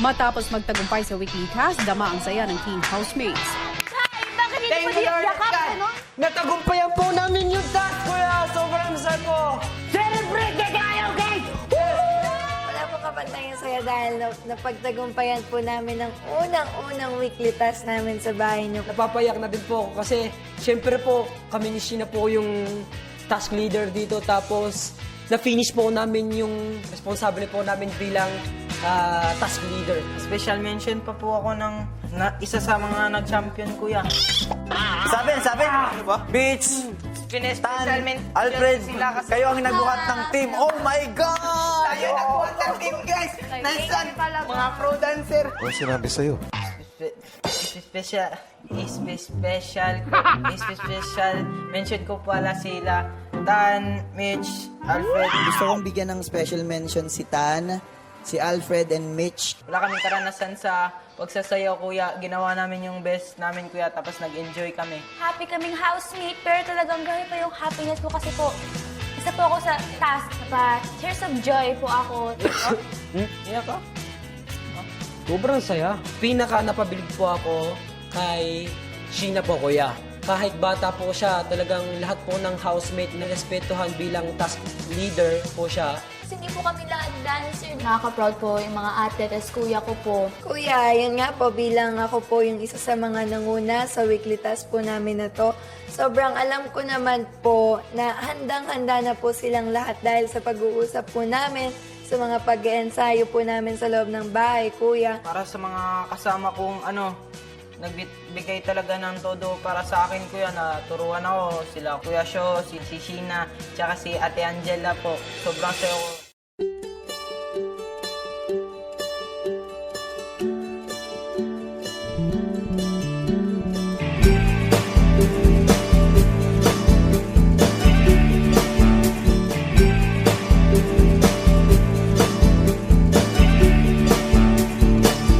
Matapos magtagumpay sa weekly task, dama ang saya ng teen housemates. Ay, bakit hindi mo yakap? Ano? Natagumpayan po namin yung task, kuya. Sobrang sarko. Celebrate na tayo, guys! Wala po kapantay yung saya dahil napagtagumpayan po namin ang unang weekly task namin sa bahay niyo. Napapayak na din po ako kasi syempre po kami ni Sheena po yung task leader dito, tapos na-finish po namin yung responsable po namin bilang task leader. Special mention pa po ako ng isa sa mga nag-champion, kuya. Sabi. Ano ba? Beach, Tan, Alfred, kayo ang nagbuhat ng team. Oh my God! Tayo nagbuhat ng team, guys! Nasaan? Mga pro dancer. Ano sinabi sa'yo? Special mention ko pala sila Tan, Mitch, Alfred. Gusto kong bigyan ng special mention si Tan, si Alfred, and Mitch. Wala kaming karanasan sa pagsasayaw, kuya. Ginawa namin yung best namin, kuya, tapos nag-enjoy kami. Happy kaming housemate, pero talagang grabe pa yung happiness ko kasi po, isa po ako sa task, pa tears of joy po ako. Iya ka? Sobrang saya. Pinaka napabilib po ako kay Sheena po, kuya. Kahit bata po siya, talagang lahat po ng housemate na respetuhan bilang task leader po siya. Kasi hindi po kami lahat dancer. Nakaka-proud po yung mga ate, tas kuya ko po. Kuya, yun nga po, bilang ako po yung isa sa mga nanguna sa weekly task po namin na to, sobrang alam ko naman po na handang-handa na po silang lahat dahil sa pag-uusap po namin, sa mga pag-ensayo po namin sa loob ng bahay, kuya. Para sa mga kasama kong nagbigay talaga ng todo para sa akin, kuya, na turuan ako sila Kuya Sho, si Sheena, tsaka si Ate Angela po. Sobrang sayo ko.